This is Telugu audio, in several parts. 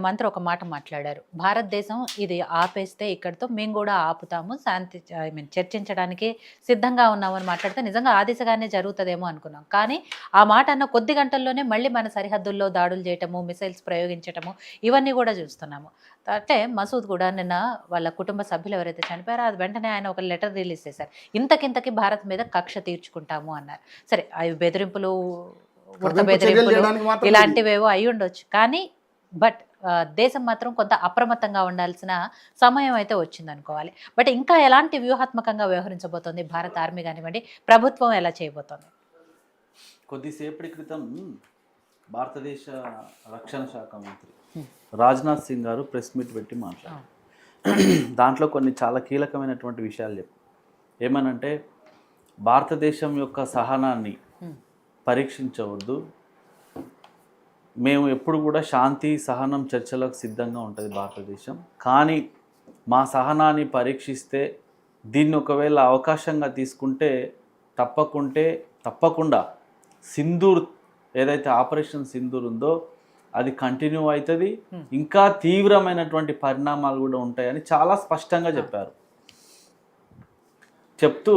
మంత్రి ఒక మాట మాట్లాడారు. భారతదేశం ఇది ఆపేస్తే ఇక్కడితో మేము గూడా ఆపుతాము. శాంతి చర్చించడానికి సిద్ధంగా ఉన్నామని మాట్లాడితే నిజంగా ఆ దిశగానే జరుగుతదేమో అనుకున్నాం. కానీ ఆ మాట అన్న కొద్ది గంటల్లోనే మళ్ళీ మన సరిహద్దుల్లో దాడులు చేయటము, మిసైల్స్ ప్రయోగించటము ఇవన్నీ గూడా చూస్తున్నాము. అంటే మసూద్ కూడా నిన్న వాళ్ళ కుటుంబ సభ్యులు ఎవరైతే చనిపోయారో అది వెంటనే ఆయన ఒక లెటర్ రిలీజ్ చేశారు. ఇంతకింతకి భారత్ మీద కక్ష తీర్చుకుంటాము అన్నారు. సరే అవి బెదిరింపులు, ఉడత కవింపు చర్యలు బెదిరింపులు చేయడానికి మాత్రం ఇది. ఇలాంటివేవో అయ్యుండొచ్చు. కానీ బట్ దేశం మాత్రం కొంత అప్రమత్తంగా ఉండాల్సిన సమయం అయితే వచ్చిందనుకోవాలి. బట్ ఇంకా ఎలాంటి వ్యూహాత్మకంగా వ్యవహరించబోతోంది భారత ఆర్మీ కానివ్వండి, ప్రభుత్వం ఎలా చేయబోతోంది? కొద్దిసేపటి క్రితం భారతదేశ రక్షణ శాఖ మంత్రి రాజ్నాథ్ సింగ్ గారు ప్రెస్ మీట్ పెట్టి మాట్లాడారు. దాంట్లో కొన్ని చాలా కీలకమైనటువంటి విషయాలు చెప్పారు. ఏమనంటే భారతదేశం యొక్క సహనాన్ని పరీక్షించవద్దు, మేము ఎప్పుడు కూడా శాంతి సహనం చర్చలకు సిద్ధంగా ఉంటుంది భారతదేశం. కానీ మా సహనాన్ని పరీక్షిస్తే దీన్ని ఒకవేళ అవకాశంగా తీసుకుంటే తప్పకుండా సింధూర్ ఏదైతే ఆపరేషన్ సింధూర్ ఉందో అది కంటిన్యూ అవుతుంది, ఇంకా తీవ్రమైనటువంటి పరిణామాలు కూడా ఉంటాయని చాలా స్పష్టంగా చెప్పారు. చెప్తూ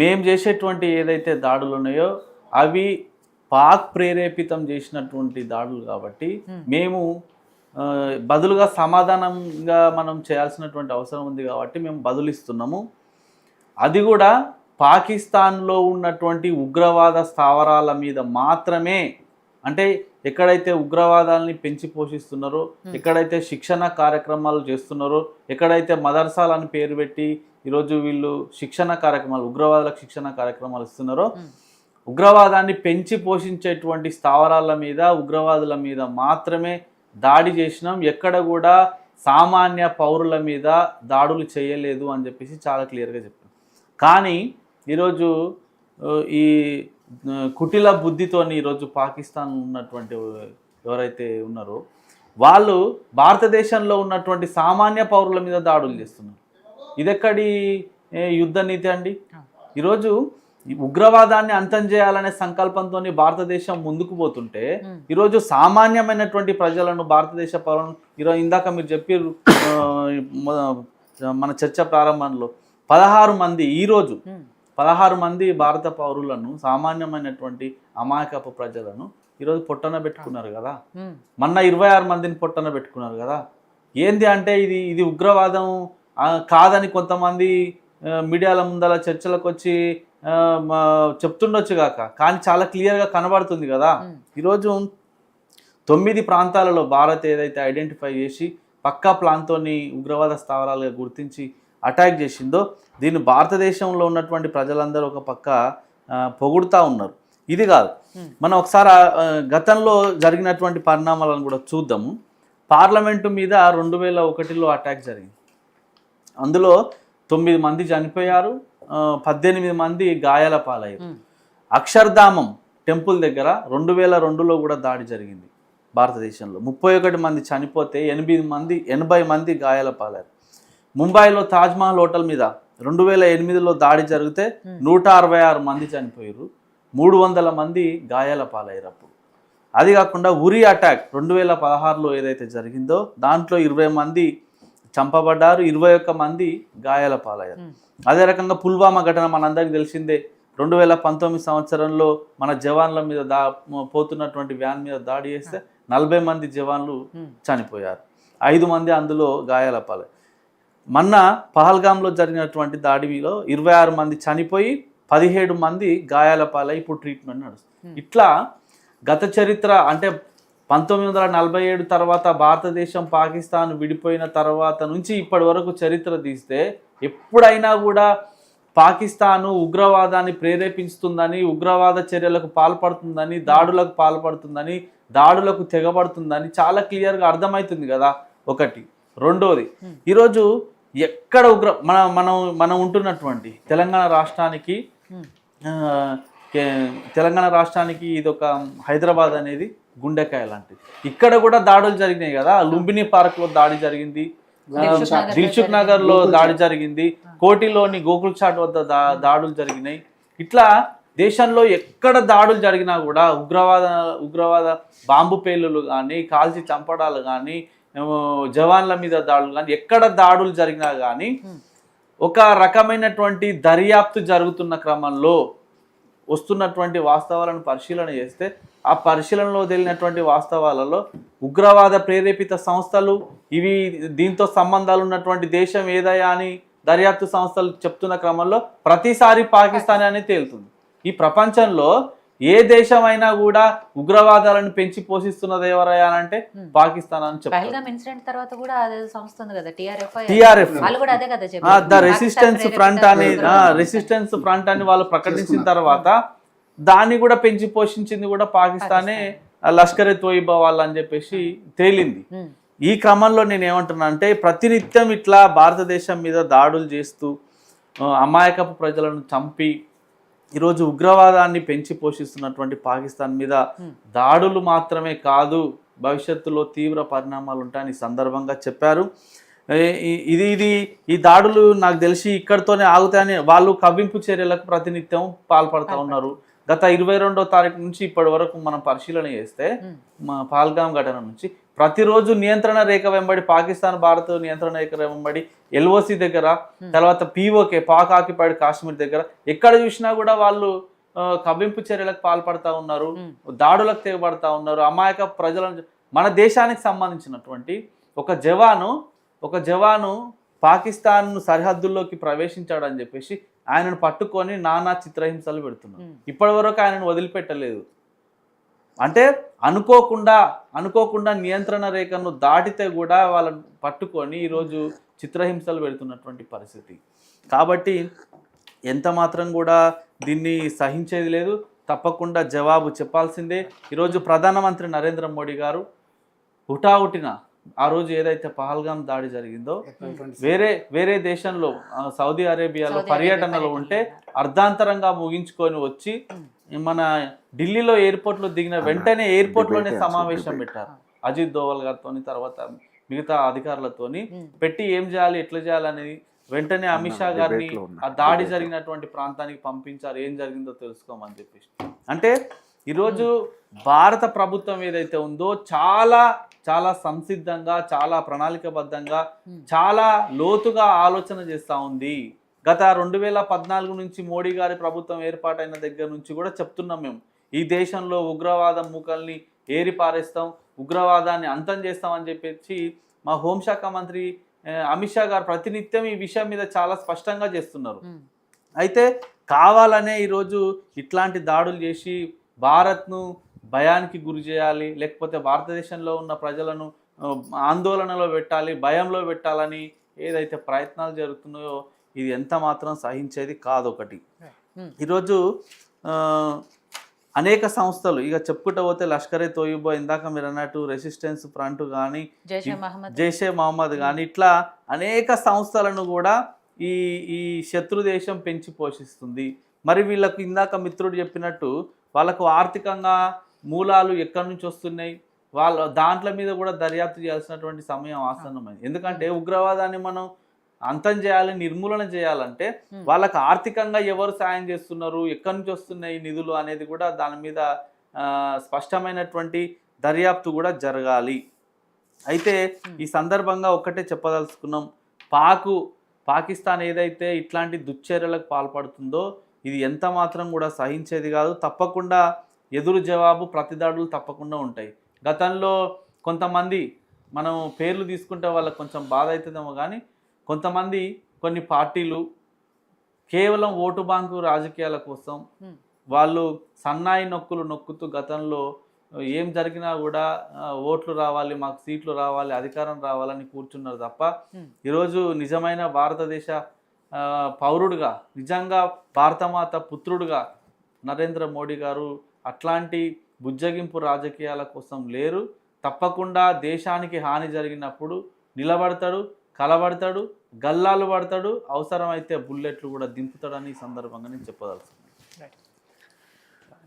మేము చేసేటువంటి ఏదైతే దాడులు ఉన్నాయో అవి పాక్ ప్రేరేపితం చేసినటువంటి దాడులు కాబట్టి మేము బదులుగా సమాధానంగా మనం చేయాల్సినటువంటి అవసరం ఉంది కాబట్టి మేము బదులిస్తున్నాము. అది కూడా పాకిస్తాన్లో ఉన్నటువంటి ఉగ్రవాద స్థావరాల మీద మాత్రమే. అంటే ఎక్కడైతే ఉగ్రవాదాలని పెంచి పోషిస్తున్నారో, ఎక్కడైతే శిక్షణ కార్యక్రమాలు చేస్తున్నారో, ఎక్కడైతే మదర్సాలని పేరు పెట్టి ఈరోజు వీళ్ళు శిక్షణ కార్యక్రమాలు, ఉగ్రవాదులకు శిక్షణ కార్యక్రమాలు ఇస్తున్నారో, ఉగ్రవాదాన్ని పెంచి పోషించేటువంటి స్థావరాల మీద, ఉగ్రవాదుల మీద మాత్రమే దాడి చేసినాం, ఎక్కడ కూడా సామాన్య పౌరుల మీద దాడులు చేయలేదు అని చెప్పేసి చాలా క్లియర్గా చెప్పారు. కానీ ఈరోజు ఈ కుటిల బుద్ధితోని ఈరోజు పాకిస్తాన్ ఉన్నటువంటి ఎవరైతే ఉన్నారో వాళ్ళు భారతదేశంలో ఉన్నటువంటి సామాన్య పౌరుల మీద దాడులు చేస్తున్నారు. ఇదెక్కడి యుద్ధ నీతి అండి? ఈరోజు ఉగ్రవాదాన్ని అంతం చేయాలనే సంకల్పంతో భారతదేశం ముందుకు పోతుంటే ఈరోజు సామాన్యమైనటువంటి ప్రజలను, భారతదేశ పౌరులను, ఈరోజు ఇందాక మీరు చెప్పారు మన చర్చ ప్రారంభంలో 16 మంది భారత పౌరులను, సామాన్యమైనటువంటి అమాయకపు ప్రజలను ఈరోజు పొట్టన పెట్టుకున్నారు కదా. మొన్న 26 మందిని పొట్టన పెట్టుకున్నారు కదా. ఏంది అంటే ఇది ఉగ్రవాదం కాదని కొంతమంది మీడియాల ముందల చర్చలకు వచ్చి చెప్తుండొచ్చు కాక, కానీ చాలా క్లియర్గా కనబడుతుంది కదా. ఈరోజు 9 ప్రాంతాలలో భారత్ ఏదైతే ఐడెంటిఫై చేసి పక్కా ప్లాన్తోని ఉగ్రవాద స్థావరాలుగా గుర్తించి అటాక్ చేసిందో దీన్ని భారతదేశంలో ఉన్నటువంటి ప్రజలందరూ ఒక పక్క పొగుడుతూ ఉన్నారు. ఇది కాదు, మనం ఒకసారి గతంలో జరిగినటువంటి పరిణామాలను కూడా చూద్దాము. పార్లమెంటు మీద 2001లో అటాక్ జరిగింది. అందులో 9 మంది చనిపోయారు, 18 మంది గాయాల పాలయ్యారు. అక్షర్ధామం టెంపుల్ దగ్గర 2002లో కూడా దాడి జరిగింది భారతదేశంలో. 31 మంది చనిపోతే 80 మంది గాయాల పాలయ్యారు. ముంబైలో తాజ్మహల్ హోటల్ మీద 2008లో దాడి జరిగితే 166 మంది చనిపోయారు, 300 మంది గాయాల పాలయ్యారు అప్పుడు. అది కాకుండా ఉరి అటాక్ 2016లో ఏదైతే జరిగిందో దాంట్లో 20 మంది చంపబడ్డారు, 21 మంది గాయాల పాలయ్యారు. అదే రకంగా పుల్వామా ఘటన మనందరికీ తెలిసిందే. 2019 సంవత్సరంలో మన జవాన్ల మీద పోతున్నటువంటి వ్యాన్ మీద దాడి చేస్తే 40 మంది జవాన్లు చనిపోయారు, 5 మంది అందులో గాయాల పాలయ్యారు. మొన్న పహల్గామ్లో జరిగినటువంటి దాడిలో 26 మంది చనిపోయి 17 మంది గాయాల పాలై ఇప్పుడు ట్రీట్మెంట్ నడుస్తుంది. ఇట్లా గత చరిత్ర అంటే 1947 తర్వాత భారతదేశం పాకిస్తాన్ విడిపోయిన తర్వాత నుంచి ఇప్పటి వరకు చరిత్ర తీస్తే ఎప్పుడైనా కూడా పాకిస్తాను ఉగ్రవాదాన్ని ప్రేరేపిస్తుందని, ఉగ్రవాద చర్యలకు పాల్పడుతుందని, దాడులకు పాల్పడుతుందని, దాడులకు తెగబడుతుందని చాలా క్లియర్గా అర్థమవుతుంది కదా. ఒకటి. రెండోది, ఈరోజు ఎక్కడ మనం ఉంటున్నటువంటి తెలంగాణ రాష్ట్రానికి ఇది ఒక హైదరాబాద్ అనేది గుండెకాయ లాంటిది. ఇక్కడ కూడా దాడులు జరిగినాయి కదా. లుంబిని పార్క్లో దాడి జరిగింది, దిల్సుఖ్ నగర్లో దాడి జరిగింది, కోటిలోని గోకుల్ చాట్ వద్ద దాడులు జరిగినాయి. ఇట్లా దేశంలో ఎక్కడ దాడులు జరిగినా కూడా ఉగ్రవాద బాంబు పేలులు కానీ కాల్చి చంపడాలు కానీ జవాన్ల మీద దాడులు కానీ ఎక్కడ దాడులు జరిగినా కానీ ఒక రకమైనటువంటి దర్యాప్తు జరుగుతున్న క్రమంలో వస్తున్నటువంటి వాస్తవాలను పరిశీలన చేస్తే ఆ పరిశీలనలో తేలినటువంటి వాస్తవాలలో ఉగ్రవాద ప్రేరేపిత సంస్థలు ఇవి దీంతో సంబంధాలు ఉన్నటువంటి దేశం ఏదయా అని దర్యాప్తు సంస్థలు చెప్తున్న క్రమంలో ప్రతిసారి పాకిస్తాన్ అని తేలుతుంది. ఈ ప్రపంచంలో ఏ దేశమైనా కూడా ఉగ్రవాదాలను పెంచి పోషిస్తున్నది ఎవరయ్యా అంటే పాకిస్తాన్ అని చెప్తారు. పహల్గామ్ ఇన్సిడెంట్ తర్వాత కూడా అదే సంస్థ ఉంది కదా TRF వాళ్ళు కూడా అదే కదా చెప్పారు. ద రెసిస్టెన్స్ ఫ్రంట్ అని రెసిస్టెన్స్ ఫ్రంట్ అని వాళ్ళు ప్రకటించిన తర్వాత దాన్ని కూడా పెంచి పోషించింది కూడా పాకిస్తానే, లష్కరే తోయిబా వాళ్ళు అని చెప్పేసి తేలింది. ఈ క్రమంలో నేను ఏమంటున్నా అంటే ప్రతినిత్యం ఇట్లా భారతదేశం మీద దాడులు చేస్తూ అమాయకపు ప్రజలను చంపి ఈరోజు ఉగ్రవాదాన్ని పెంచి పోషిస్తున్నటువంటి పాకిస్తాన్ మీద దాడులు మాత్రమే కాదు, భవిష్యత్తులో తీవ్ర పరిణామాలు ఉంటాయని సందర్భంగా చెప్పారు. ఈ దాడులు నాకు తెలిసి ఇక్కడితోనే ఆగుతాయని వాళ్ళు కవ్వింపు చర్యలకు ప్రతినిత్యం పాల్పడుతూ ఉన్నారు. గత 22వ తారీఖు నుంచి ఇప్పటి వరకు మనం పరిశీలన చేస్తే పహల్గామ్ ఘటన నుంచి ప్రతిరోజు నియంత్రణ రేఖ వెంబడి పాకిస్తాన్ భారత్ నియంత్రణ రేఖ వెంబడి LOC దగ్గర, తర్వాత POK పాక్ ఆక్యుపైడ్ కాశ్మీర్ దగ్గర ఎక్కడ చూసినా కూడా వాళ్ళు కవ్వింపు చర్యలకు పాల్పడతా ఉన్నారు, దాడులకు తెగబడతా ఉన్నారు. అమాయక ప్రజలను మన దేశానికి సంబంధించినటువంటి ఒక జవాను పాకిస్తాన్ సరిహద్దుల్లోకి ప్రవేశించాడని చెప్పేసి ఆయనను పట్టుకొని నానా చిత్రహింసలు పెడుతున్నారు. ఇప్పటి వరకు ఆయనను వదిలిపెట్టలేదు. అంటే అనుకోకుండా నియంత్రణ రేఖను దాటితే కూడా వాళ్ళని పట్టుకొని ఈరోజు చిత్రహింసలు పెడుతున్నటువంటి పరిస్థితి. కాబట్టి ఎంత మాత్రం కూడా దీన్ని సహించేది లేదు, తప్పకుండా జవాబు చెప్పాల్సిందే. ఈరోజు ప్రధానమంత్రి నరేంద్ర మోడీ గారు హుటాహుటిన ఆ రోజు ఏదైతే పహల్గామ్ దాడి జరిగిందో వేరే దేశంలో సౌదీ అరేబియాలో పర్యటనలో ఉంటే అర్ధాంతరంగా ముగించుకొని వచ్చి మన ఢిల్లీలో ఎయిర్పోర్ట్లో దిగిన వెంటనే ఎయిర్పోర్ట్లోనే సమావేశం పెట్టారు అజిత్ దోవల్ గారితో, తర్వాత మిగతా అధికారులతోని పెట్టి ఏం చేయాలి ఎట్లా చేయాలనేది వెంటనే అమిత్ షా గారిని ఆ దాడి జరిగినటువంటి ప్రాంతానికి పంపించారు, ఏం జరిగిందో తెలుసుకోమని చెప్పేసి. అంటే ఈరోజు భారత ప్రభుత్వం ఏదైతే ఉందో చాలా చాలా సంసిద్ధంగా, చాలా ప్రణాళికబద్ధంగా, చాలా లోతుగా ఆలోచన చేస్తూ ఉంది. గత 2014 నుంచి మోడీ గారి ప్రభుత్వం ఏర్పాటైన దగ్గర నుంచి కూడా చెప్తున్నాం మేము, ఈ దేశంలో ఉగ్రవాదం మూకల్ని ఏరి పారేస్తాం, ఉగ్రవాదాన్ని అంతం చేస్తామని చెప్పేసి మా హోంశాఖ మంత్రి అమిత్ షా గారు ప్రతినిత్యం ఈ విషయం మీద చాలా స్పష్టంగా చేస్తున్నారు. అయితే కావాలనే ఈరోజు ఇట్లాంటి దాడులు చేసి భారత్ను భయానికి గురి చేయాలి, లేకపోతే భారతదేశంలో ఉన్న ప్రజలను ఆందోళనలో పెట్టాలి, భయంలో పెట్టాలని ఏదైతే ప్రయత్నాలు జరుగుతున్నాయో ఇది ఎంత మాత్రం సహించేది కాదు. ఒకటి ఈరోజు అనేక సంస్థలు ఇక చెప్పుకుంటూ పోతే లష్కరే తోయిబా, ఇందాక మీరు అన్నట్టు రెసిస్టెన్స్ ఫ్రంట్ కానీ, జైషే మహమ్మద్ కానీ, ఇట్లా అనేక సంస్థలను కూడా ఈ శత్రు దేశం పెంచి పోషిస్తుంది. మరి వీళ్ళకు ఇందాక మిత్రుడు చెప్పినట్టు వాళ్ళకు ఆర్థికంగా మూలాలు ఎక్కడి నుంచి వస్తున్నాయి, వాళ్ళ దాంట్ల మీద కూడా దర్యాప్తు చేయాల్సినటువంటి సమయం ఆసన్నమైంది. ఎందుకంటే ఉగ్రవాదాన్ని మనం అంతం చేయాలి, నిర్మూలన చేయాలంటే వాళ్ళకి ఆర్థికంగా ఎవరు సాయం చేస్తున్నారు, ఎక్కడి నుంచి వస్తున్నాయి నిధులు అనేది కూడా దాని మీద స్పష్టమైనటువంటి దర్యాప్తు కూడా జరగాలి. అయితే ఈ సందర్భంగా ఒక్కటే చెప్పదలుచుకున్నాం, పాకిస్తాన్ ఏదైతే ఇట్లాంటి దుశ్చర్యలకు పాల్పడుతుందో ఇది ఎంత మాత్రం కూడా సహించేది కాదు. తప్పకుండా ఎదురు జవాబు ప్రతిదాడులు తప్పకుండా ఉంటాయి. గతంలో కొంతమంది మనం పేర్లు తీసుకుంటే వాళ్ళకి కొంచెం బాధ అవుతుందేమో కానీ కొంతమంది కొన్ని పార్టీలు కేవలం ఓటు బ్యాంకు రాజకీయాల కోసం వాళ్ళు సన్నాయి నొక్కుతూ గతంలో ఏం జరిగినా కూడా ఓట్లు రావాలి, మాకు సీట్లు రావాలి, అధికారం రావాలని కూర్చున్నారు తప్ప ఈరోజు నిజమైన భారతదేశ పౌరుడుగా, నిజంగా భారతమాత పుత్రుడుగా నరేంద్ర మోడీ గారు అట్లాంటి బుజ్జగింపు రాజకీయాల కోసం లేరు. తప్పకుండా దేశానికి హాని జరిగినప్పుడు నిలబడతాడు, కలబడతాడు, గల్లాలు పడతాడు, అవసరమైతే బుల్లెట్లు కూడా దింపుతాడని ఈ సందర్భంగా నేను చెప్పదలుచుకున్నాను.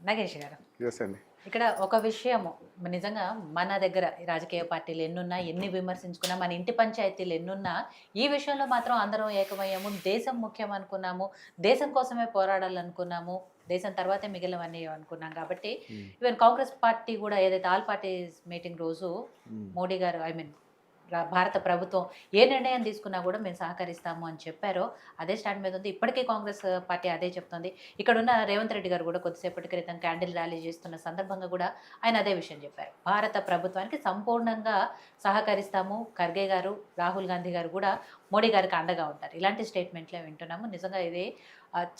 నగేష్ గారు. ఇక్కడ ఒక విషయము నిజంగా మన దగ్గర ఈ రాజకీయ పార్టీలు ఎన్నున్నా, ఎన్ని విమర్శించుకున్నా, మన ఇంటి పంచాయతీలు ఎన్నున్నా, ఈ విషయంలో మాత్రం అందరం ఏకమయ్యాము. దేశం ముఖ్యం అనుకున్నాము. దేశం కోసమే పోరాడాలనుకున్నాము. దేశం తర్వాతే మిగిలినవన్నీ అనుకున్నాం కాబట్టి ఈవెన్ కాంగ్రెస్ పార్టీ కూడా ఏదైతే ఆల్ పార్టీస్ మీటింగ్ రోజు మోడీ గారు భారత ప్రభుత్వం ఏ నిర్ణయం తీసుకున్నా కూడా మేము సహకరిస్తాము అని చెప్పారో అదే స్టాండ్ మీద ఉంది. ఇప్పటికీ కాంగ్రెస్ పార్టీ అదే చెప్తుంది. ఇక్కడ ఉన్న రేవంత్ రెడ్డి గారు కూడా కొద్దిసేపటి క్రితం క్యాండిల్ ర్యాలీ చేస్తున్న సందర్భంగా కూడా ఆయన అదే విషయం చెప్పారు. భారత ప్రభుత్వానికి సంపూర్ణంగా సహకరిస్తాము. ఖర్గే గారు, రాహుల్ గాంధీ గారు కూడా మోడీ గారికి అండగా ఉంటారు. ఇలాంటి స్టేట్మెంట్లే వింటున్నాము. నిజంగా ఇది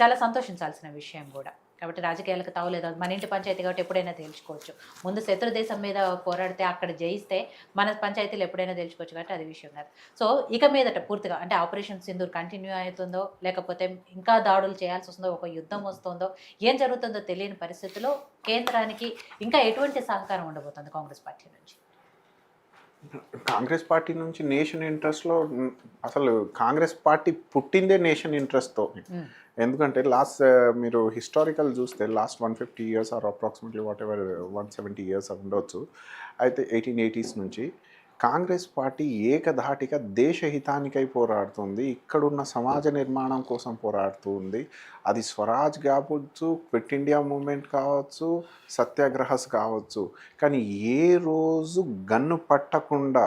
చాలా సంతోషించాల్సిన విషయం కూడా. కాబట్టి రాజకీయాలకు తావులేదు. మన ఇంటి పంచాయతీ కాబట్టి ఎప్పుడైనా తేల్చుకోవచ్చు. ముందు శత్రు దేశం మీద పోరాడితే అక్కడ జయిస్తే మన పంచాయతీలు ఎప్పుడైనా తేల్చుకోవచ్చు కాబట్టి అది విషయం కాదు. సో ఇక మీదట పూర్తిగా అంటే ఆపరేషన్ సింధూర్ కంటిన్యూ అవుతుందో లేకపోతే ఇంకా దాడులు చేయాల్సి వస్తుందో, ఒక యుద్ధం వస్తుందో, ఏం జరుగుతుందో తెలియని పరిస్థితిలో కేంద్రానికి ఇంకా ఎటువంటి సహకారం ఉండబోతుంది కాంగ్రెస్ పార్టీ నుంచి? కాంగ్రెస్ పార్టీ నుంచి నేషన్ ఇంట్రెస్ట్లో అసలు కాంగ్రెస్ పార్టీ పుట్టిందే నేషన్ ఇంట్రెస్ట్తో. ఎందుకంటే మీరు హిస్టారికల్ చూస్తే last 150 years or approximately whatever 170 years ఉండొచ్చు. అయితే 1880s నుంచి కాంగ్రెస్ పార్టీ ఏకధాటిగా దేశహితానికై పోరాడుతుంది. ఇక్కడున్న సమాజ నిర్మాణం కోసం పోరాడుతుంది. అది స్వరాజ్ కావచ్చు, క్విట్ ఇండియా మూమెంట్ కావచ్చు, సత్యాగ్రహస్ కావచ్చు. కానీ ఏ రోజు గన్ను పట్టకుండా